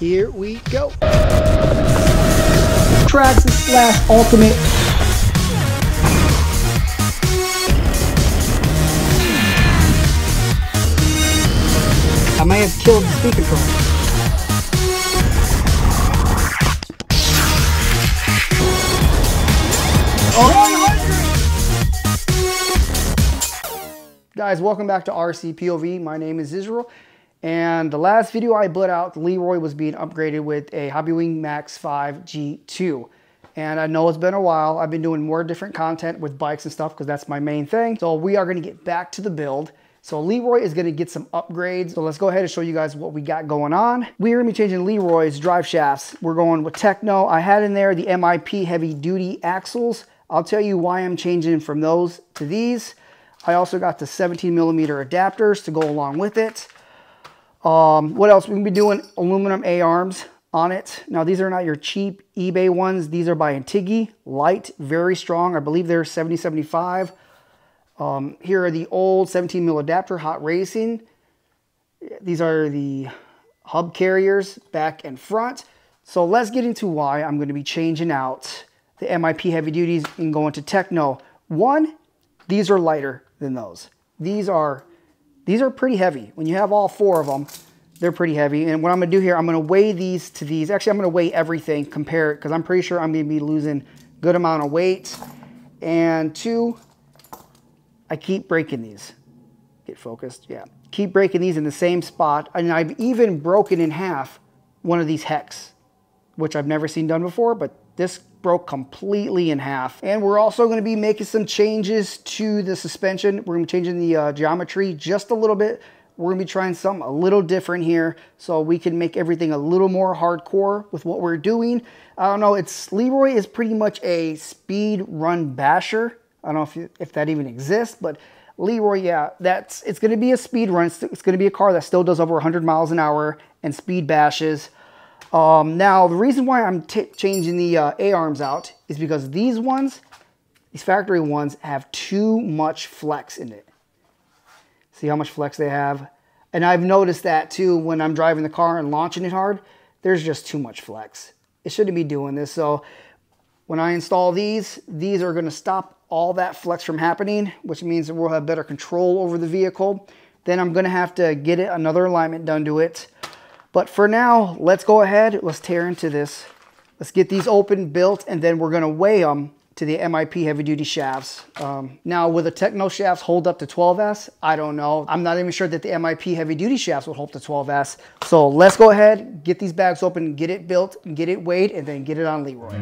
Here we go. Tracks slash ultimate. I may have killed the speed control. Guys, welcome back to RC POV. My name is Israel, and the last video I put out, the Leroy was being upgraded with a Hobbywing Max 5 G2. And I know it's been a while. I've been doing more different content with bikes and stuff because that's my main thing. So we are going to get back to the build. So Leroy is going to get some upgrades. So let's go ahead and show you guys what we got going on. We're going to be changing Leroy's drive shafts. We're going with Tekno. I had in there the MIP heavy duty axles. I'll tell you why I'm changing from those to these. I also got the 17mm adapters to go along with it. What else? We're going to be doing aluminum A-arms on it. Now, these are not your cheap eBay ones. These are by Antigi. Light, very strong. I believe they're 70-75. Here are the old 17mm adapter Hot Racing. These are the hub carriers back and front. So let's get into why I'm going to be changing out the MIP heavy duties and going to Tekno. One, these are lighter than those. These are pretty heavy. When you have all four of them, they're pretty heavy. And what I'm going to do here, I'm going to weigh these to these. Actually, I'm going to weigh everything, compare it, because I'm pretty sure I'm going to be losing a good amount of weight. And two, I keep breaking these. Get focused, yeah. Keep breaking these in the same spot. And I've even broken in half one of these hex, which I've never seen done before, but this broke completely in half. And we're also going to be making some changes to the suspension. We're going to be changing the geometry just a little bit. We're going to be trying something a little different here so we can make everything a little more hardcore with what we're doing. I don't know, Leroy is pretty much a speed run basher. I don't know if that even exists, but Leroy, yeah, it's going to be a speed run. It's going to be a car that still does over 100 miles an hour and speed bashes. Now, the reason why I'm changing the A-arms out is because these ones, these factory ones, have too much flex in it. See how much flex they have? And I've noticed that too when I'm driving the car and launching it hard. There's just too much flex. It shouldn't be doing this. So when I install these are going to stop all that flex from happening, which means that we'll have better control over the vehicle. Then I'm going to have to get another alignment done to it. But for now, let's go ahead. Let's tear into this. Let's get these open, built, and then we're going to weigh them to the MIP heavy-duty shafts. Now, will the Tekno shafts hold up to 12S? I don't know. I'm not even sure that the MIP heavy-duty shafts will hold to 12S. So let's go ahead, get these bags open, get it built, get it weighed, and then get it on Leroy.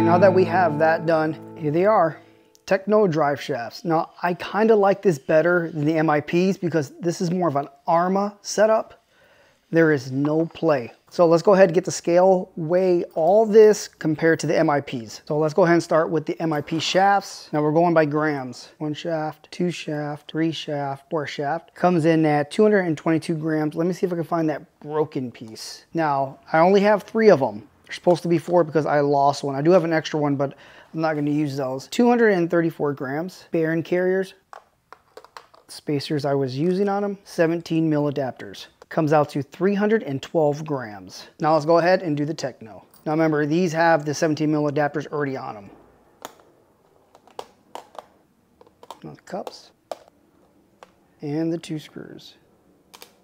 Now that we have that done, here they are, Tekno drive shafts. Now, I kind of like this better than the MIPs because this is more of an ARMA setup. There is no play. So let's go ahead and get the scale, weigh all this compared to the MIPs. So let's go ahead and start with the MIP shafts. Now we're going by grams. 1 shaft, 2 shaft, 3 shaft, 4 shaft. Comes in at 222 grams. Let me see if I can find that broken piece. Now, I only have 3 of them. They're supposed to be 4 because I lost one. I do have an extra one, but I'm not going to use those. 234 grams. Bearing carriers. Spacers I was using on them. 17mm adapters. comes out to 312 grams. Now let's go ahead and do the Tekno. Now remember, these have the 17 mil adapters already on them. Now the cups and the 2 screws.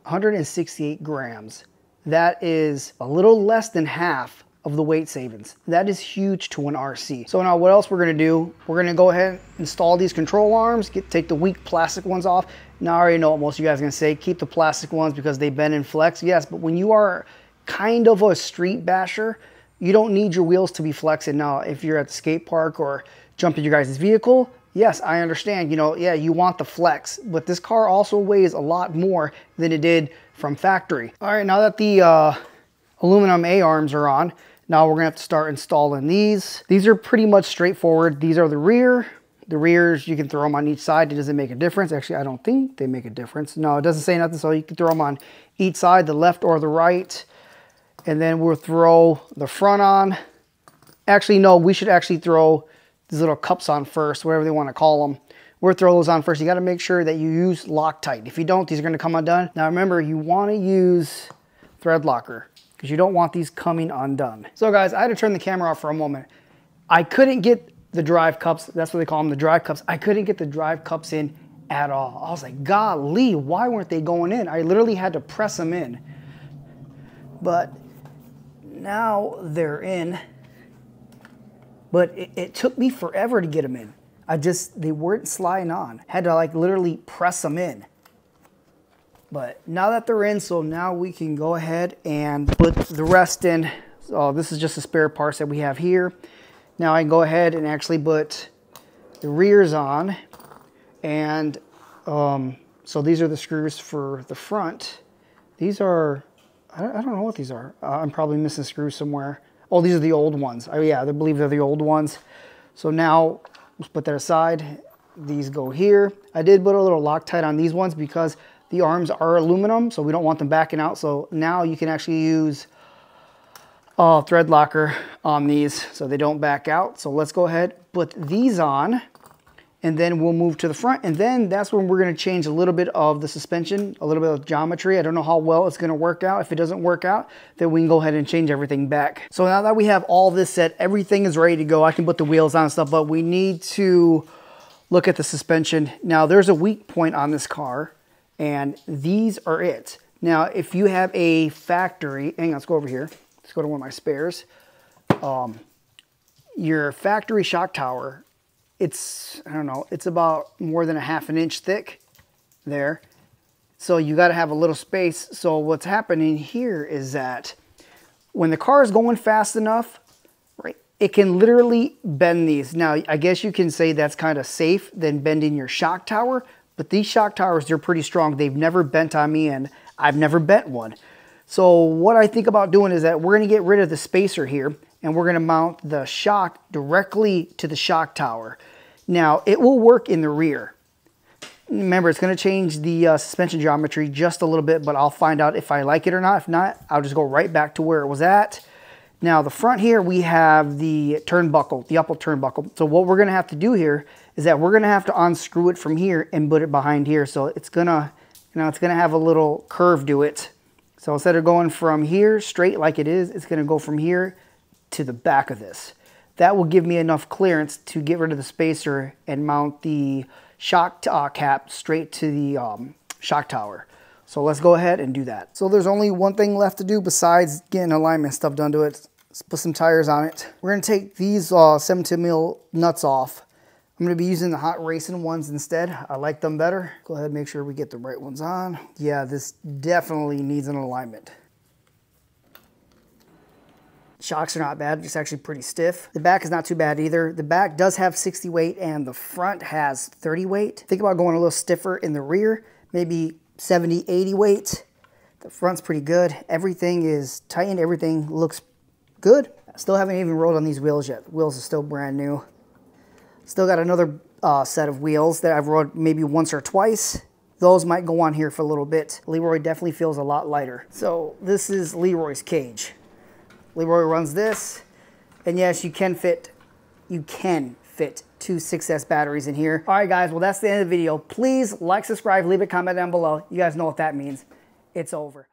168 grams. That is a little less than half of the weight savings. That is huge to an RC. So now what else we're gonna do? We're gonna go ahead and install these control arms, take the weak plastic ones off. Now I already know what most of you guys are gonna say, keep the plastic ones because they bend and flex. Yes, but when you are kind of a street basher, you don't need your wheels to be flexing. Now, if you're at the skate park or jumping your guys' vehicle, yes, I understand, you know, yeah, you want the flex, but this car also weighs a lot more than it did from factory. All right, now that the aluminum A-arms are on, now we're gonna have to start installing these. These are pretty much straightforward. These are the rear. The rears, you can throw them on each side. It doesn't make a difference. Actually, I don't think they make a difference. No, it doesn't say nothing, so you can throw them on each side, the left or the right. And then we'll throw the front on. Actually, no, we should actually throw these little cups on first, whatever they want to call them. We'll throw those on first. You got to make sure that you use Loctite. If you don't, these are going to come undone. Now remember, you want to use thread locker because you don't want these coming undone. So guys, I had to turn the camera off for a moment. I couldn't get the drive cups. That's what they call them, the drive cups. I couldn't get the drive cups in at all. I was like, golly, why weren't they going in? I literally had to press them in. But now they're in. But it took me forever to get them in. They weren't sliding on. Had to like literally press them in. But now that they're in, so now we can go ahead and put the rest in. So this is just the spare parts that we have here. Now I can go ahead and actually put the rears on. And so these are the screws for the front. These are, I don't know what these are. I'm probably missing screws somewhere. Oh, these are the old ones. Oh yeah, I believe they're the old ones. So now let's put that aside. These go here. I did put a little Loctite on these ones because the arms are aluminum, so we don't want them backing out. So now you can actually use thread locker on these so they don't back out. So let's go ahead, put these on, and then we'll move to the front. And then that's when we're gonna change a little bit of the suspension, a little bit of geometry. I don't know how well it's gonna work out. If it doesn't work out, then we can go ahead and change everything back. So now that we have all this set, everything is ready to go. I can put the wheels on and stuff, but we need to look at the suspension. Now there's a weak point on this car, and these are it. Now, if you have a factory, hang on, let's go over here. Let's go to one of my spares. Your factory shock tower, it's, I don't know, it's about more than a ½ an inch thick there. So you got to have a little space. So what's happening here is that when the car is going fast enough, right, it can literally bend these. Now, I guess you can say that's kind of safe than bending your shock tower, but these shock towers, they're pretty strong. They've never bent on me, and I've never bent one. So what I think about doing is that we're going to get rid of the spacer here, and we're going to mount the shock directly to the shock tower. Now, it will work in the rear. Remember, it's going to change the suspension geometry just a little bit, but I'll find out if I like it or not. If not, I'll just go right back to where it was at. Now, the front here, we have the turnbuckle, the upper turnbuckle. So what we're going to have to do here is that we're going to have to unscrew it from here and put it behind here. So it's going to, you know, it's going to have a little curve to it. So instead of going from here straight like it is, it's going to go from here to the back of this. That will give me enough clearance to get rid of the spacer and mount the shock cap straight to the shock tower. So let's go ahead and do that. So there's only one thing left to do besides getting alignment stuff done to it. Let's put some tires on it. We're going to take these 17 mil nuts off. I'm going to be using the hot racing ones instead. I like them better. Go ahead and make sure we get the right ones on. Yeah, this definitely needs an alignment. Shocks are not bad, it's actually pretty stiff. The back is not too bad either. The back does have 60 weight and the front has 30 weight. Think about going a little stiffer in the rear, maybe 70, 80 weight. The front's pretty good. Everything is tightened, everything looks good. I still haven't even rolled on these wheels yet. The wheels are still brand new. Still got another set of wheels that I've rode maybe once or twice. Those might go on here for a little bit. Leroy definitely feels a lot lighter. So this is Leroy's cage. Leroy runs this, and yes, you can fit 2 6S batteries in here. All right, guys, well, that's the end of the video. Please like, subscribe, leave a comment down below. You guys know what that means. It's over.